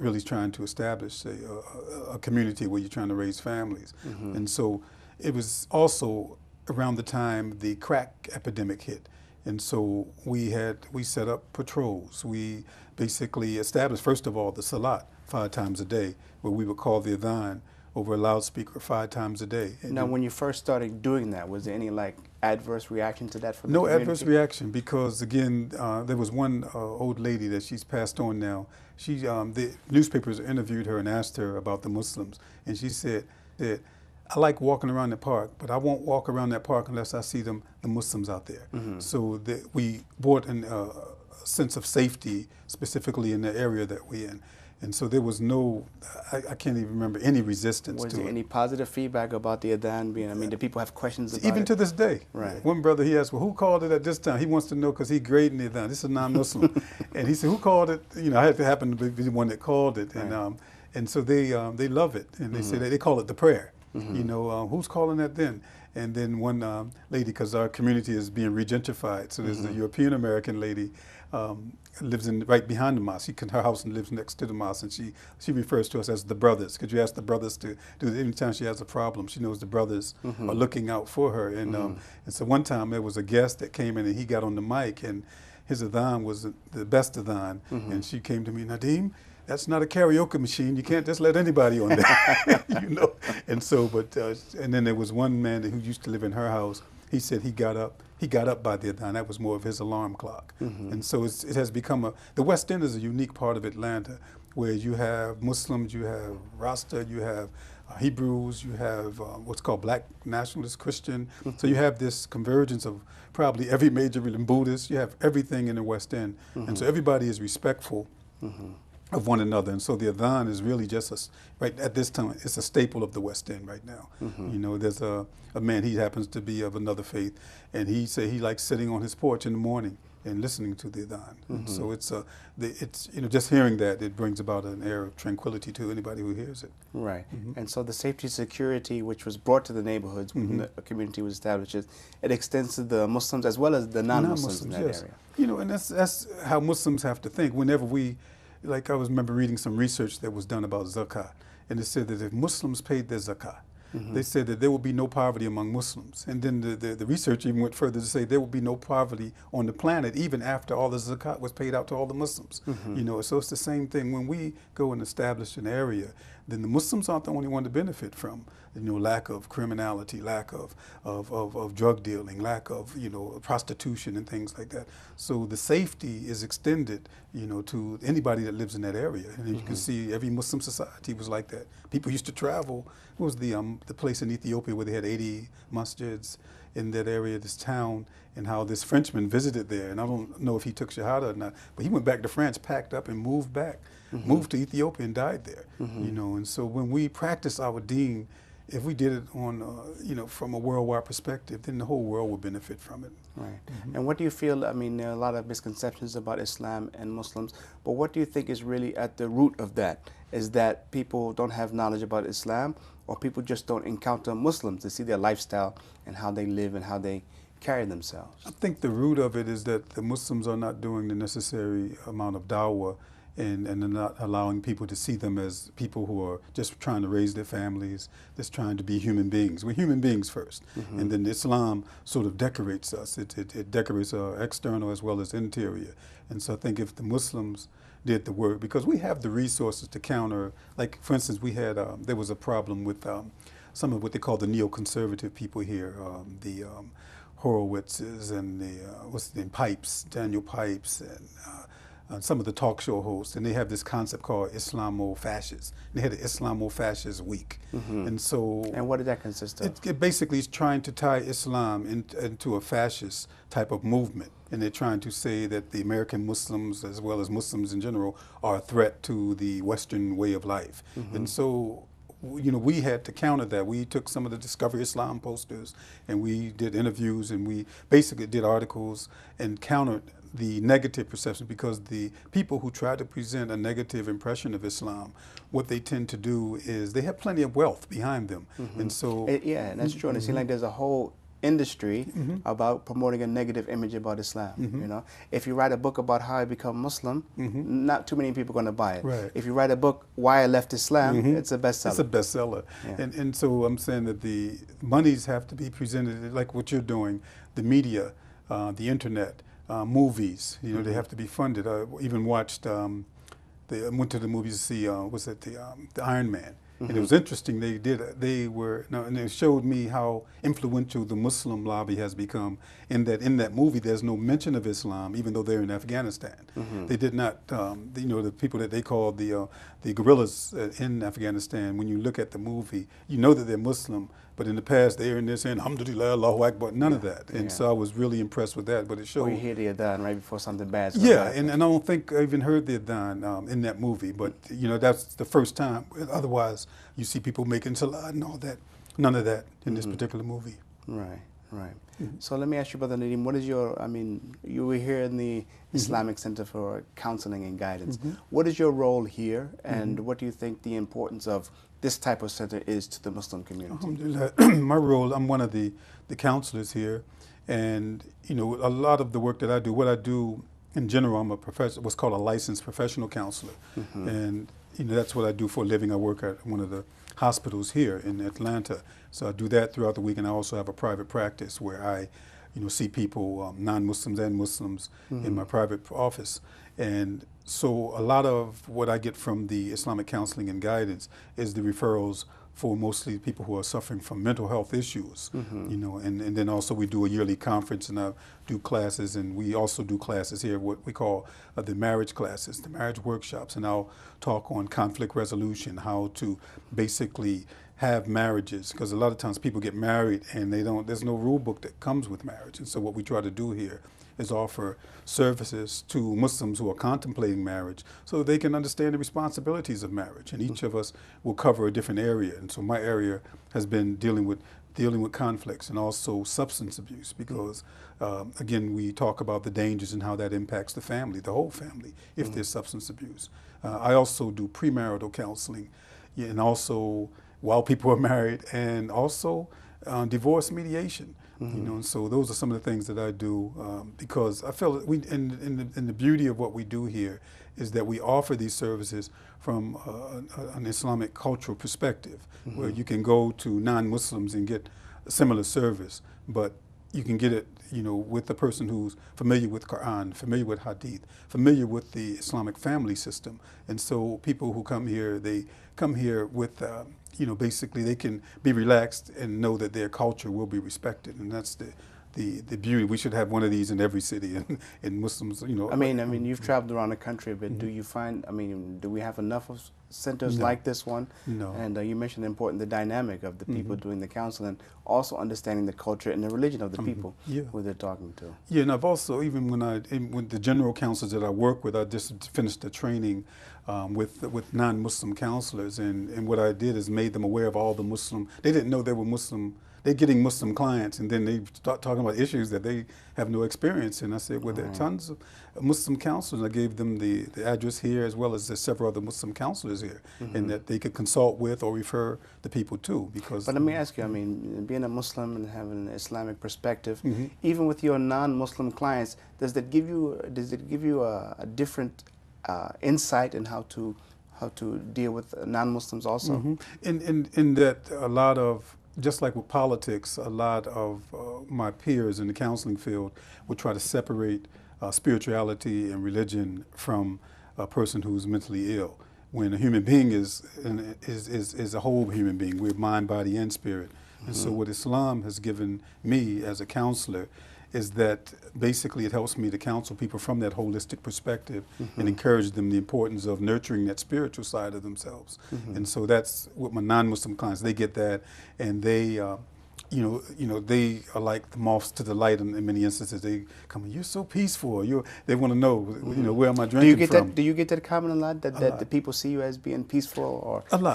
really trying to establish a community where you're trying to raise families. And so it was also around the time the crack epidemic hit. And so we set up patrols. We basically established, first of all, the salat 5 times a day, where we would call the adhan over a loudspeaker 5 times a day. And now, when you first started doing that, was there any like adverse reaction to that from the No community? adverse reaction, because again, there was one old lady that she's passed on now. She, the newspapers interviewed her and asked her about the Muslims, and she said, I like walking around the park, but I won't walk around that park unless I see the Muslims out there. So we brought in a sense of safety, specifically in the area that we're in. And so there was no, I can't even remember any resistance to it. Was there any positive feedback about the adhan being, I mean, do people have questions about it? Even to this day. Right. One brother, he asked, well, who called it at this time? He wants to know because he's grading the adhan. This is a non-Muslim. And he said, who called it? You know, I had to happen to be the one that called it. Right. And so they love it. And they say they call it the prayer. You know, who's calling that then? And then one lady, because our community is being regentrified, so there's a European American lady, lives right behind the mosque. Her house lives next to the mosque, and she refers to us as the brothers. Could you ask the brothers to do it? Anytime she has a problem, she knows the brothers are looking out for her. And so one time there was a guest that came in, and he got on the mic, and his adhan was the best adhan. And she came to me, Nadeem, that's not a karaoke machine. You can't just let anybody on there, you know. And so, and then there was one man who used to live in her house. He said he got up by the adhan. That was more of his alarm clock. And so it has become the West End is a unique part of Atlanta, where you have Muslims, you have Rasta, you have Hebrews, you have what's called Black nationalist Christian. So you have this convergence of probably every major religion, Buddhist. You have everything in the West End, and so everybody is respectful of one another. And so the adhan is really just right at this time, it's a staple of the West End right now. You know, there's a man, he happens to be of another faith, and he said he likes sitting on his porch in the morning and listening to the adhan. And so it's you know, just hearing that, it brings about an air of tranquility to anybody who hears it. Right. And so the safety security which was brought to the neighborhoods when the community was established, it extends to the Muslims as well as the non-Muslims in that area. You know, and that's how Muslims have to think. Whenever like I remember reading some research that was done about zakah, and it said that if Muslims paid their zakah, they said that there would be no poverty among Muslims. And then the research even went further to say there would be no poverty on the planet even after all the zakat was paid out to all the Muslims. You know, so it's the same thing when we go and establish an area, then the Muslims aren't the only one to benefit from, you know, lack of criminality, lack of drug dealing, lack of, you know, prostitution and things like that. So the safety is extended, you know, to anybody that lives in that area. And you can see every Muslim society was like that. People used to travel. What was the place in Ethiopia where they had 80 masjids in that area, this town, and how this Frenchman visited there. And I don't know if he took Shahada or not, but he went back to France, packed up and moved back, moved to Ethiopia and died there. You know, and so when we practice our deen, if we did it on, you know, from a worldwide perspective, then the whole world would benefit from it. Right. And what do you feel, I mean, there are a lot of misconceptions about Islam and Muslims, but what do you think is really at the root of that? Is that people don't have knowledge about Islam, or people just don't encounter Muslims to see their lifestyle and how they live and how they carry themselves? I think the root of it is that the Muslims are not doing the necessary amount of dawah, and they're not allowing people to see them as people who are just trying to raise their families, just trying to be human beings. We're human beings first, and then Islam sort of decorates us. It decorates our external as well as interior. And so I think if the Muslims did the work, because we have the resources to counter, like for instance, we had, there was a problem with some of what they call the neoconservative people here, the Horowitzes and the, what's the name, Pipes, Daniel Pipes, and some of the talk show hosts, and they have this concept called Islamo-fascists. They had an Islamo-fascist week. And so... And what did that consist of? It basically is trying to tie Islam into a fascist type of movement. And they're trying to say that the American Muslims, as well as Muslims in general, are a threat to the Western way of life. And so, you know, we had to counter that. We took some of the Discovery Islam posters, and we did interviews, and we basically did articles and countered the negative perception, because the people who try to present a negative impression of Islam, what they tend to do is they have plenty of wealth behind them. And so... Yeah, and that's true. And it seems like there's a whole industry about promoting a negative image about Islam. You know, if you write a book about how I become Muslim, not too many people are going to buy it. Right. If you write a book Why I Left Islam, it's a bestseller. It's a bestseller. Yeah. And so I'm saying that the monies have to be presented like what you're doing, the media, the internet, movies. You know, they have to be funded. I even watched. I went to the movies to see. Was it the Iron Man? And it was interesting. And it showed me how influential the Muslim lobby has become. In that movie, there's no mention of Islam, even though they're in Afghanistan. They did not. You know, the people that they called the guerrillas in Afghanistan. When you look at the movie, you know that they're Muslim. But in the past, they're in there saying, Alhamdulillah, Allahu Akbar, none of that. And so I was really impressed with that. But it showed. Or you hear the adhan right before something bad's going to happen. And I don't think I even heard the adhan in that movie. But, you know, that's the first time. Otherwise, you see people making salat and all that. None of that in this particular movie. Right, right. So let me ask you, Brother Nadeem, what is your, I mean, you were here in the Islamic Center for Counseling and Guidance. What is your role here, and what do you think the importance of this type of center is to the Muslim community? Alhamdulillah. My role, I'm one of the counselors here, and you know, a lot of the work that I do, what I do in general, I'm a what's called a licensed professional counselor, and you know, that's what I do for a living. I work at one of the hospitals here in Atlanta, so I do that throughout the week, and I also have a private practice where I, you know, see people, non-Muslims and Muslims, in my private office. And so a lot of what I get from the Islamic Counseling and Guidance is the referrals for mostly people who are suffering from mental health issues, you know, and then also we do a yearly conference, and I do classes, and we also do classes here, what we call the marriage classes, the marriage workshops, and I'll talk on conflict resolution, how to basically have marriages, because a lot of times people get married and there's no rule book that comes with marriage. And so what we try to do here is offer services to Muslims who are contemplating marriage so they can understand the responsibilities of marriage. And each of us will cover a different area. And so my area has been dealing with conflicts and also substance abuse, because again, we talk about the dangers and how that impacts the family, the whole family, if there's substance abuse. I also do premarital counseling, and also while people are married, and also divorce mediation. You know, and so those are some of the things that I do, because I feel that and the beauty of what we do here is that we offer these services from an Islamic cultural perspective, where you can go to non-Muslims and get a similar service, but you can get it, you know, with the person who's familiar with Quran, familiar with Hadith, familiar with the Islamic family system. And so people who come here, they come here with, you know, basically they can be relaxed and know that their culture will be respected. And that's the beauty. We should have one of these in every city, and Muslims, you know. I mean, you've traveled around the country a bit. Do you find, I mean, do we have enough of centers like this one? No. And you mentioned the dynamic of the people doing the counseling, also understanding the culture and the religion of the people who they're talking to. Yeah, and I've also, even when the general counselors that I work with, I just finished the training with non-Muslim counselors, and what I did is made them aware of all the Muslim. They didn't know they were Muslim. They're getting Muslim clients, and then they start talking about issues that they have no experience in. I said, well, there are tons of Muslim counselors. I gave them the address here, as well as there's several other Muslim counselors here, and that they could consult with or refer the people to. Because, but let me ask you, I mean, being a Muslim and having an Islamic perspective, even with your non-Muslim clients, does it give you a different insight in how to deal with non-Muslims also? In that a lot of, just like with politics, a lot of my peers in the counseling field would try to separate spirituality and religion from a person who's mentally ill. When a human being is a whole human being, we're mind, body, and spirit. And so what Islam has given me as a counselor is that basically it helps me to counsel people from that holistic perspective and encourage them the importance of nurturing that spiritual side of themselves. And so that's what my non-Muslim clients, they get that, and they, you know, they are like the moths to the light in many instances. They come, you're so peaceful. They want to know, you know, where am I drinking from? Do you get that comment a lot, that the people see you as being peaceful, or a lot?